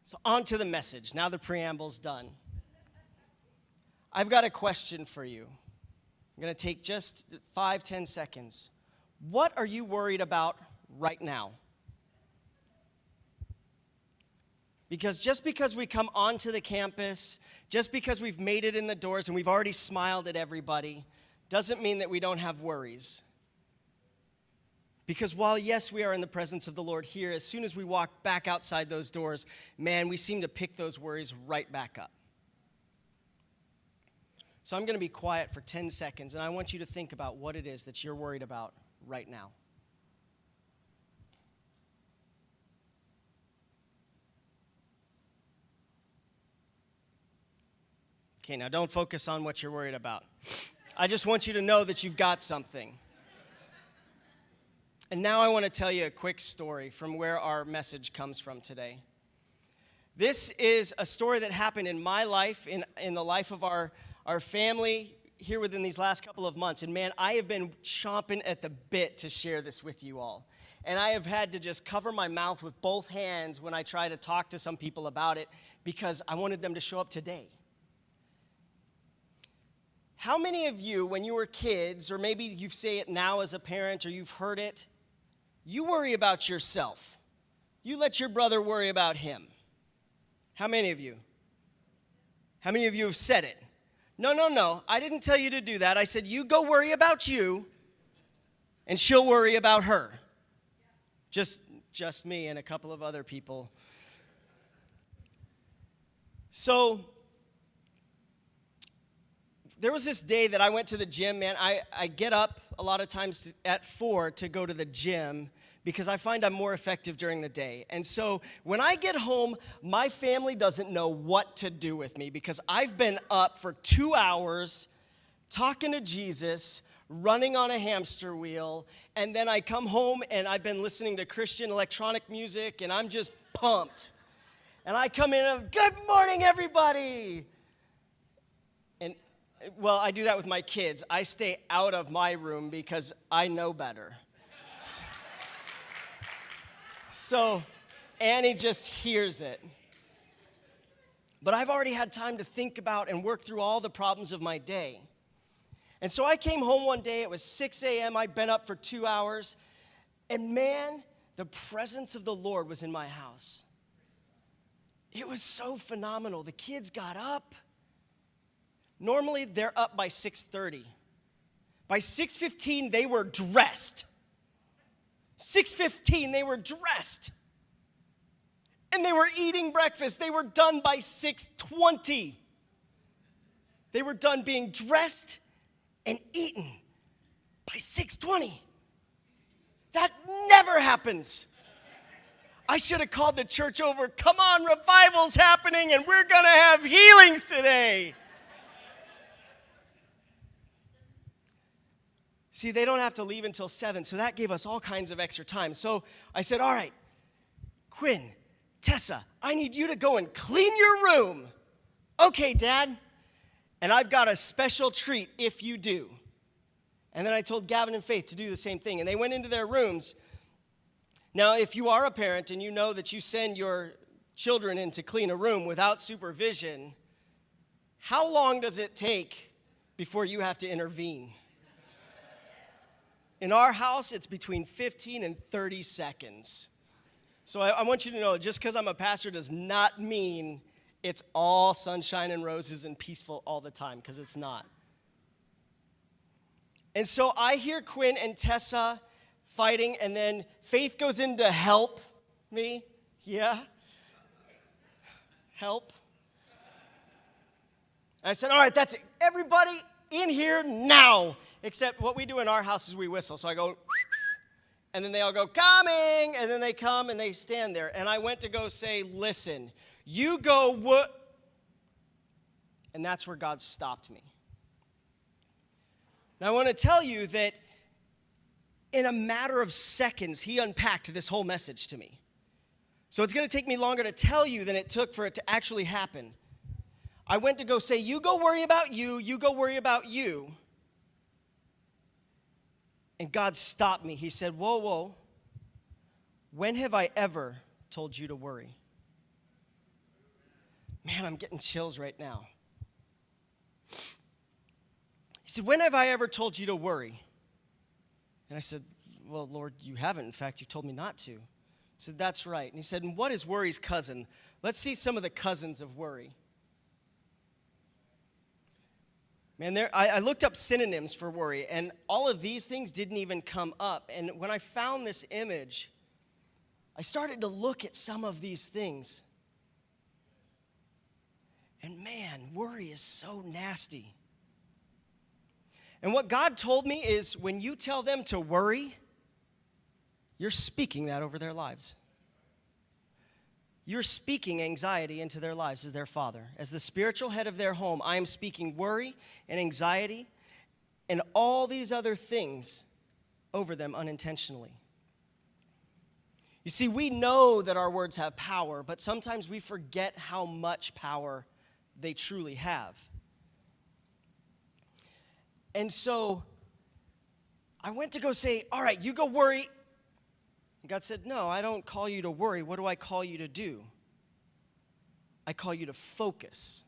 So on to the message. Now the preamble's done. I've got a question for you. I'm going to take just 5-10 seconds. What are you worried about right now? Because just because we come onto the campus, just because we've made it in the doors and we've already smiled at everybody, doesn't mean that we don't have worries. Because while, yes, we are in the presence of the Lord here, as soon as we walk back outside those doors, man, we seem to pick those worries right back up. So I'm going to be quiet for 10 seconds, and I want you to think about what it is that you're worried about right now. Okay, now don't focus on what you're worried about. I just want you to know that you've got something. And now I want to tell you a quick story from where our message comes from today. This is a story that happened in my life, in the life of our family here within these last couple of months. And man, I have been chomping at the bit to share this with you all. And I have had to just cover my mouth with both hands when I try to talk to some people about it because I wanted them to show up today. How many of you, when you were kids, or maybe you say it now as a parent or you've heard it, you worry about yourself? You let your brother worry about him. How many of you? How many of you have said it? No. I didn't tell you to do that. I said, you go worry about you, and she'll worry about her. Just me and a couple of other people. So there was this day that I went to the gym, man. I get up a lot of times at 4 to go to the gym because I find I'm more effective during the day. And so when I get home, my family doesn't know what to do with me because I've been up for 2 hours talking to Jesus, running on a hamster wheel, and then I come home and I've been listening to Christian electronic music and I'm just pumped. And I come in and, good morning, everybody. And well, I do that with my kids. I stay out of my room because I know better. So Annie just hears it. But I've already had time to think about and work through all the problems of my day. And so I came home one day. It was 6 a.m. I'd been up for 2 hours. And man, the presence of the Lord was in my house. It was so phenomenal. The kids got up. Normally, they're up by 6:30. By 6:15, they were dressed. 6:15, they were dressed. And they were eating breakfast. They were done by 6:20. They were done being dressed and eaten by 6:20. That never happens. I should have called the church over. Come on, revival's happening, and we're going to have healings today. See, they don't have to leave until 7, so that gave us all kinds of extra time. So I said, all right, Quinn, Tessa, I need you to go and clean your room. Okay, Dad. And I've got a special treat if you do. And then I told Gavin and Faith to do the same thing, and they went into their rooms. Now, if you are a parent and you know that you send your children in to clean a room without supervision, how long does it take before you have to intervene? In our house, it's between 15 and 30 seconds. So I want you to know, just because I'm a pastor does not mean it's all sunshine and roses and peaceful all the time, because it's not. And so I hear Quinn and Tessa fighting, and then Faith goes in to help me. Yeah? Help. And I said, all right, that's it. Everybody in here now. Except what we do in our house is we whistle. So I go, and then they all go, coming. And then they come and they stand there. And I went to go say, listen, you go what? And that's where God stopped me. Now I want to tell you that in a matter of seconds, he unpacked this whole message to me. So it's going to take me longer to tell you than it took for it to actually happen. I went to go say, you go worry about you go worry about you. And God stopped me. He said, whoa, when have I ever told you to worry? Man, I'm getting chills right now. He said, when have I ever told you to worry? And I said, well, Lord, you haven't. In fact, you told me not to. He said, that's right. And he said, and what is worry's cousin? Let's see some of the cousins of worry. Man, I looked up synonyms for worry, and all of these things didn't even come up. And when I found this image, I started to look at some of these things. And man, worry is so nasty. And what God told me is when you tell them to worry, you're speaking that over their lives. You're speaking anxiety into their lives as their father. As the spiritual head of their home, I am speaking worry and anxiety and all these other things over them unintentionally. You see, we know that our words have power, but sometimes we forget how much power they truly have. And so I went to go say, all right, you go worry. And God said, no, I don't call you to worry. What do I call you to do? I call you to focus.